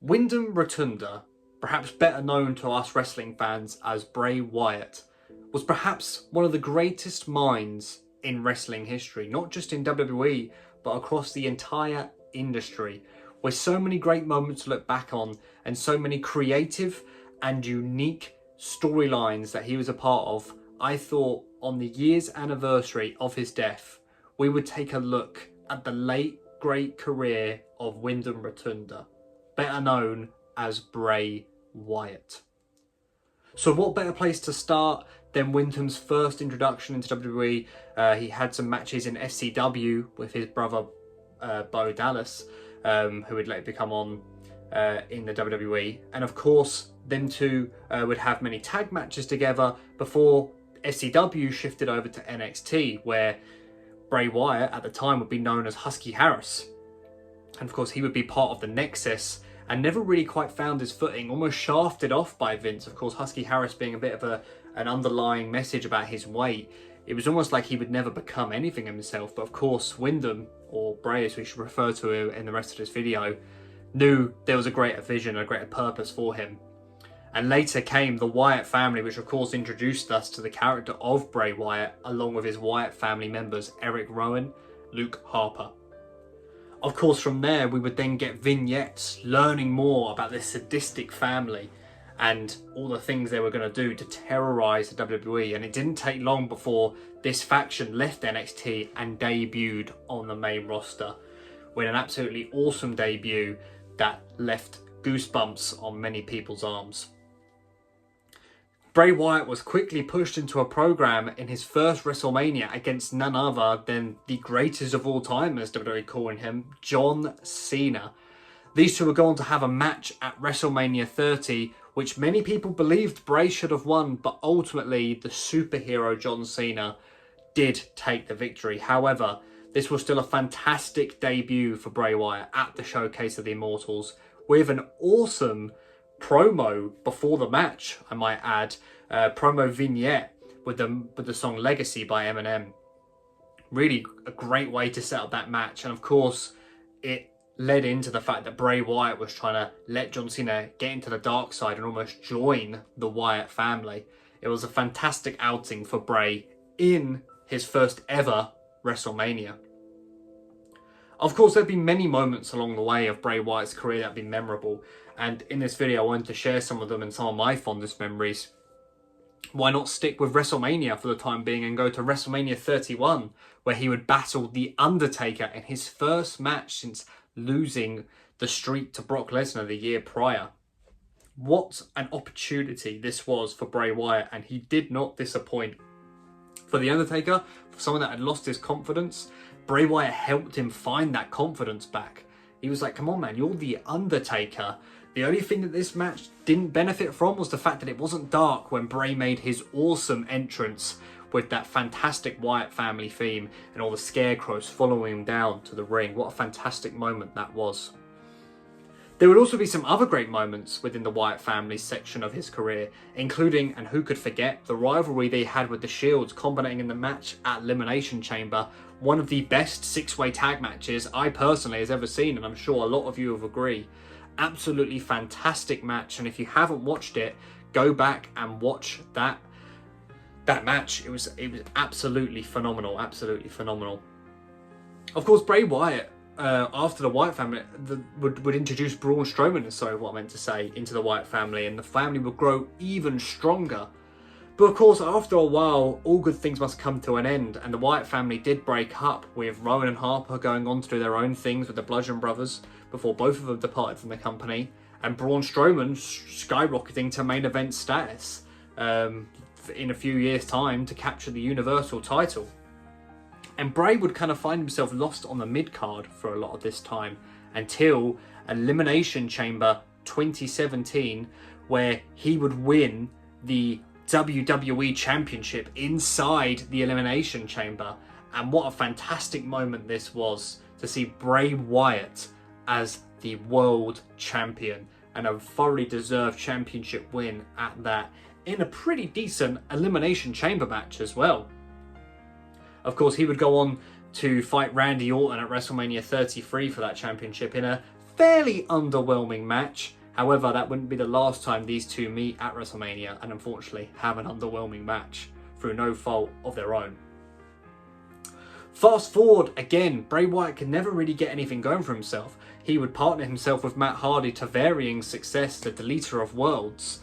Windham Rotunda, perhaps better known to us wrestling fans as Bray Wyatt, was perhaps one of the greatest minds in wrestling history, not just in WWE, but across the entire industry, with so many great moments to look back on and so many creative and unique storylines that he was a part of. I thought on the year's anniversary of his death, we would take a look at the late great career of Windham Rotunda, better known as Bray Wyatt. So what better place to start than Windham's first introduction into WWE? He had some matches in SCW with his brother Bo Dallas, who would later become on in the WWE. And of course, them two would have many tag matches together before SCW shifted over to NXT, where Bray Wyatt at the time would be known as Husky Harris. And of course, he would be part of the Nexus and never really quite found his footing, almost shafted off by Vince. Of course, Husky Harris being a bit of an underlying message about his weight. It was almost like he would never become anything himself. But of course, Windham, or Bray as we should refer to him in the rest of this video, knew there was a greater vision, a greater purpose for him. And later came the Wyatt family, which of course introduced us to the character of Bray Wyatt, along with his Wyatt family members, Eric Rowan, Luke Harper. Of course, from there, we would then get vignettes learning more about this sadistic family and all the things they were going to do to terrorize the WWE. And it didn't take long before this faction left NXT and debuted on the main roster with an absolutely awesome debut that left goosebumps on many people's arms. Bray Wyatt was quickly pushed into a program in his first WrestleMania against none other than the greatest of all time, as WWE calling him, John Cena. These two would go on to have a match at WrestleMania 30, which many people believed Bray should have won, but ultimately the superhero John Cena did take the victory. However, this was still a fantastic debut for Bray Wyatt at the Showcase of the Immortals, with an awesome promo before the match, I might add, promo vignette with the song Legacy by Eminem. Really a great way to set up that match. And of course, it led into the fact that Bray Wyatt was trying to let John Cena get into the dark side and almost join the Wyatt family. It was a fantastic outing for Bray in his first ever WrestleMania. Of course, there've been many moments along the way of Bray Wyatt's career that have been memorable, and in this video I wanted to share some of them and some of my fondest memories. Why not stick with WrestleMania for the time being and go to WrestleMania 31, where he would battle The Undertaker in his first match since losing the streak to Brock Lesnar the year prior. What an opportunity this was for Bray Wyatt, and he did not disappoint. For The Undertaker, for someone that had lost his confidence, Bray Wyatt helped him find that confidence back. He was like, come on man, you're The Undertaker. The only thing that this match didn't benefit from was the fact that it wasn't dark when Bray made his awesome entrance with that fantastic Wyatt family theme and all the scarecrows following him down to the ring. What a fantastic moment that was. There would also be some other great moments within the Wyatt family section of his career, including, and who could forget, the rivalry they had with the Shields, culminating in the match at Elimination Chamber, one of the best six-way tag matches I personally has ever seen, and I'm sure a lot of you will agree. Absolutely fantastic match, and if you haven't watched it, go back and watch that match. It was absolutely phenomenal, absolutely phenomenal. Of course, Bray Wyatt, after the Wyatt family, would introduce Braun Strowman, sorry, what I meant to say, into the Wyatt family, and the family would grow even stronger. But of course, after a while, all good things must come to an end, and the Wyatt family did break up, with Rowan and Harper going on to do their own things with the Bludgeon Brothers before both of them departed from the company, and Braun Strowman skyrocketing to main event status in a few years' time to capture the Universal title. And Bray would kind of find himself lost on the mid-card for a lot of this time until Elimination Chamber 2017, where he would win the WWE Championship inside the Elimination Chamber. And what a fantastic moment this was to see Bray Wyatt as the world champion, and a thoroughly deserved championship win at that, in a pretty decent Elimination Chamber match as well. Of course, he would go on to fight Randy Orton at WrestleMania 33 for that championship in a fairly underwhelming match. However, that wouldn't be the last time these two meet at WrestleMania and unfortunately have an underwhelming match through no fault of their own. Fast forward again, Bray Wyatt could never really get anything going for himself. He would partner himself with Matt Hardy to varying success, the Deleter of Worlds,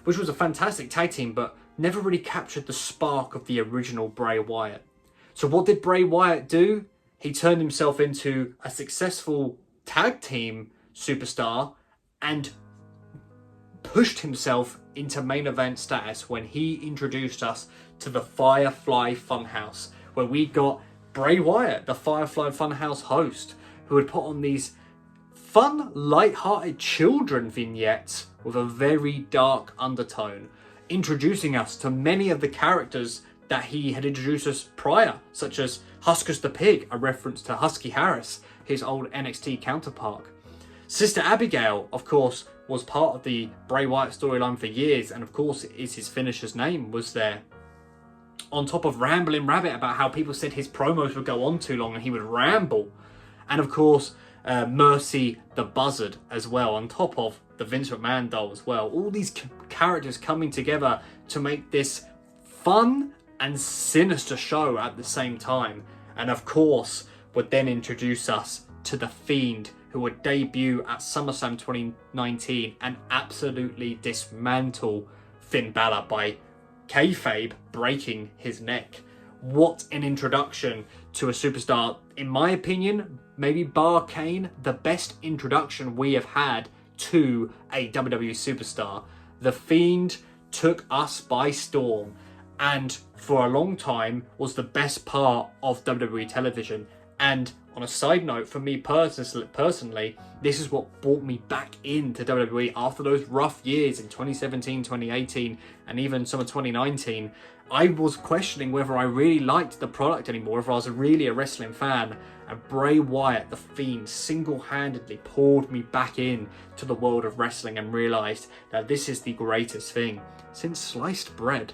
which was a fantastic tag team, but never really captured the spark of the original Bray Wyatt. So what did Bray Wyatt do? He turned himself into a successful tag team superstar and pushed himself into main event status when he introduced us to the Firefly Funhouse, where we got Bray Wyatt, the Firefly Funhouse host, who would put on these fun, light-hearted children vignettes with a very dark undertone, introducing us to many of the characters that he had introduced us prior, such as Huskus the Pig, a reference to Husky Harris, his old NXT counterpart. Sister Abigail, of course, was part of the Bray Wyatt storyline for years, and of course is his finisher's name was there. On top of Rambling Rabbit about how people said his promos would go on too long and he would ramble. And of course, Mercy the Buzzard as well, on top of the Vince McMahon doll as well. All these characters coming together to make this fun and sinister show at the same time. And of course, would then introduce us to The Fiend, who would debut at SummerSlam 2019 and absolutely dismantle Finn Balor by kayfabe breaking his neck. What an introduction to a superstar. In my opinion, maybe bar Kane, the best introduction we have had to a WWE superstar. The Fiend took us by storm and for a long time was the best part of WWE television. And on a side note, for me personally, this is what brought me back into WWE after those rough years in 2017, 2018, and even some of 2019. I was questioning whether I really liked the product anymore, whether I was really a wrestling fan. And Bray Wyatt, the Fiend, single-handedly pulled me back in to the world of wrestling and realised that this is the greatest thing since sliced bread.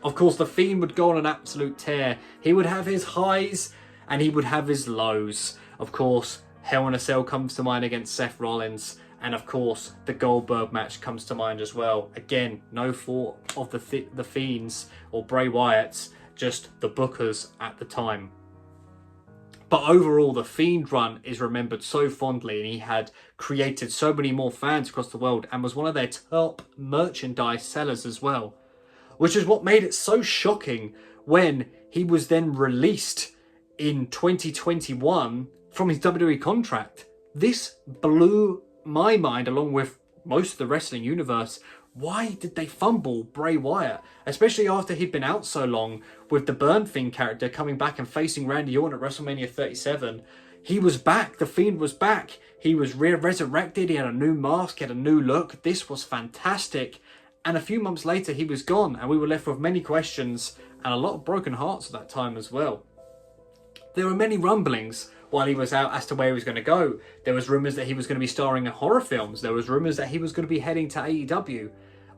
Of course, the Fiend would go on an absolute tear. He would have his highs and he would have his lows. Of course, Hell in a Cell comes to mind against Seth Rollins. And of course, the Goldberg match comes to mind as well. Again, no fault of the Fiends or Bray Wyatt's, just the bookers at the time. But overall, the Fiend run is remembered so fondly, and he had created so many more fans across the world and was one of their top merchandise sellers as well. Which is what made it so shocking when he was then released in 2021 from his WWE contract. This blew my mind, along with most of the wrestling universe. Why did they fumble Bray Wyatt? Especially after he'd been out so long, with the Burn Fiend character coming back and facing Randy Orton at WrestleMania 37. He was back. The Fiend was back. He was resurrected. He had a new mask. He had a new look. This was fantastic. And a few months later, he was gone. And we were left with many questions and a lot of broken hearts at that time as well. There were many rumblings while he was out as to where he was going to go. There was rumours that he was going to be starring in horror films. There was rumours that he was going to be heading to AEW.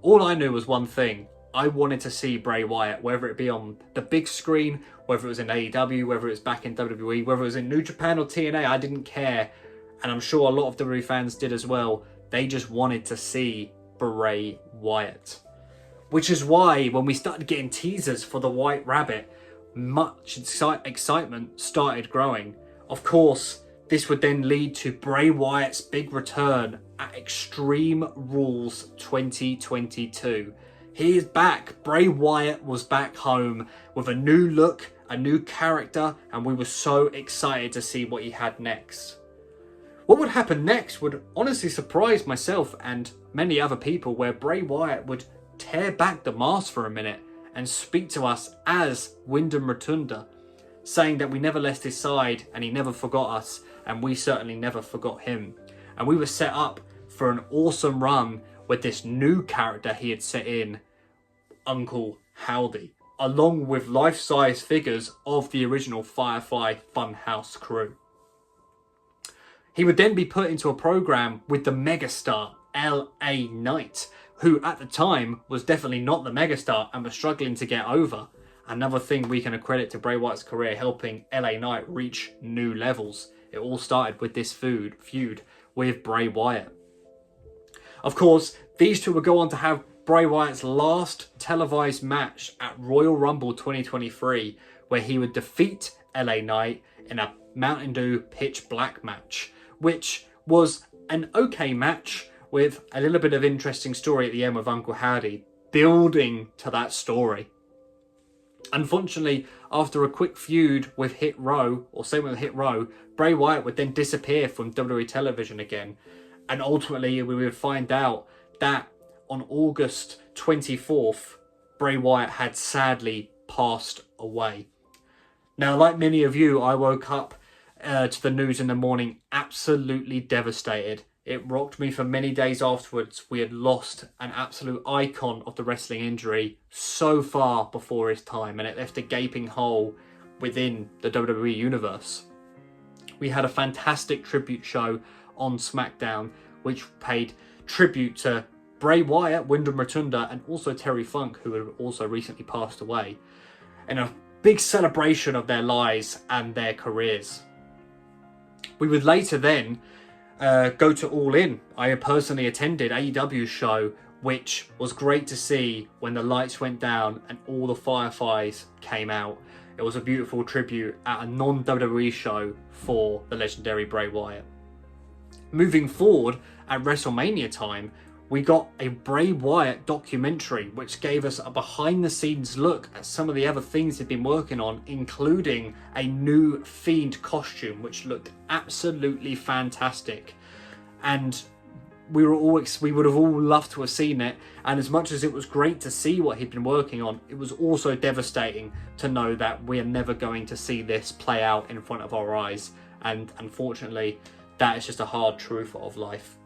All I knew was one thing. I wanted to see Bray Wyatt, whether it be on the big screen, whether it was in AEW, whether it was back in WWE, whether it was in New Japan or TNA, I didn't care. And I'm sure a lot of WWE fans did as well. They just wanted to see Bray Wyatt. Which is why when we started getting teasers for the White Rabbit, much excitement started growing. Of course, this would then lead to Bray Wyatt's big return at Extreme Rules 2022. He is back. Bray Wyatt was back home with a new look, a new character, and we were so excited to see what he had next. What would happen next would honestly surprise myself and many other people, where Bray Wyatt would tear back the mask for a minute and speak to us as Windham Rotunda, saying that we never left his side and he never forgot us, and we certainly never forgot him. And we were set up for an awesome run with this new character he had set in, Uncle Howdy, along with life-size figures of the original Firefly Funhouse crew. He would then be put into a program with the megastar LA Knight, who at the time was definitely not the megastar and was struggling to get over. Another thing we can accredit to Bray Wyatt's career, helping LA Knight reach new levels. It all started with this feud with Bray Wyatt. Of course, these two would go on to have Bray Wyatt's last televised match at Royal Rumble 2023, where he would defeat LA Knight in a Mountain Dew pitch black match, which was an okay match with a little bit of interesting story at the end with Uncle Howdy, building to that story. Unfortunately, after a quick feud with Hit Row, or segment with Hit Row, Bray Wyatt would then disappear from WWE television again. And ultimately, we would find out that on August 24th, Bray Wyatt had sadly passed away. Now, like many of you, I woke up to the news in the morning absolutely devastated. It rocked me for many days afterwards. We had lost an absolute icon of the wrestling industry so far before his time, and it left a gaping hole within the WWE universe. We had a fantastic tribute show on SmackDown, which paid tribute to Bray Wyatt, Windham Rotunda, and also Terry Funk, who had also recently passed away, in a big celebration of their lives and their careers. We would later then go to All In. I personally attended AEW's show, which was great to see when the lights went down and all the fireflies came out. It was a beautiful tribute at a non-WWE show for the legendary Bray Wyatt. Moving forward, at WrestleMania time, we got a Bray Wyatt documentary, which gave us a behind-the-scenes look at some of the other things he'd been working on, including a new Fiend costume, which looked absolutely fantastic. And we would have all loved to have seen it. And as much as it was great to see what he'd been working on, it was also devastating to know that we are never going to see this play out in front of our eyes. And unfortunately, that is just a hard truth of life.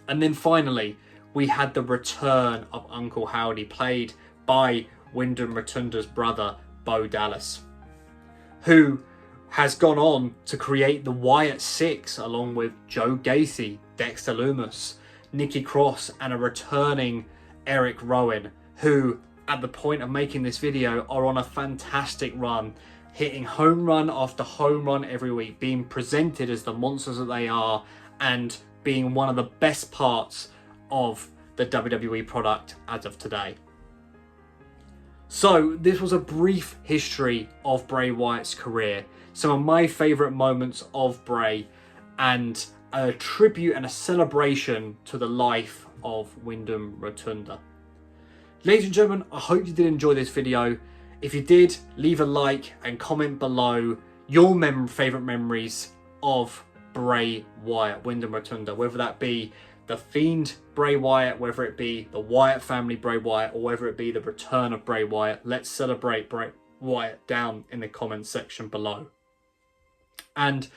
And then finally, we had the return of Uncle Howdy, played by Windham Rotunda's brother, Bo Dallas, who has gone on to create the Wyatt Six along with Joe Gacy, Dexter Lumis, Nikki Cross, and a returning Eric Rowan, who at the point of making this video are on a fantastic run, hitting home run after home run every week, being presented as the monsters that they are, and being one of the best parts of the WWE product as of today. So this was a brief history of Bray Wyatt's career, some of my favourite moments of Bray, and a tribute and a celebration to the life of Windham Rotunda. Ladies and gentlemen, I hope you did enjoy this video. If you did, leave a like and comment below your favourite memories of Bray Wyatt, Windham Rotunda, whether that be the Fiend Bray Wyatt, whether it be the Wyatt family Bray Wyatt, or whether it be the return of Bray Wyatt. Let's celebrate Bray Wyatt down in the comments section below. And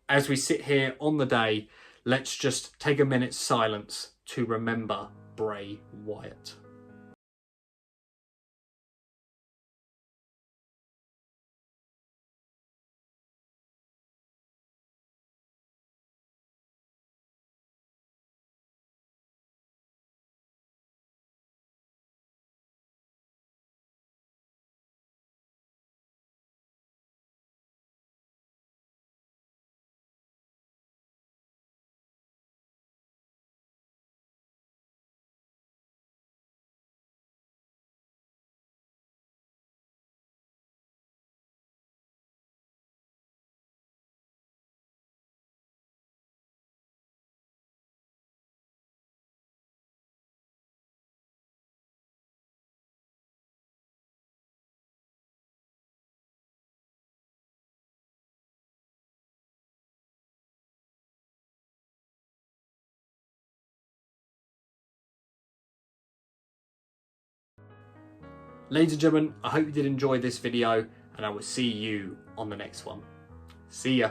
as we sit here on the day, let's just take a minute's silence to remember Bray Wyatt. Ladies and gentlemen, I hope you did enjoy this video, and I will see you on the next one. See ya.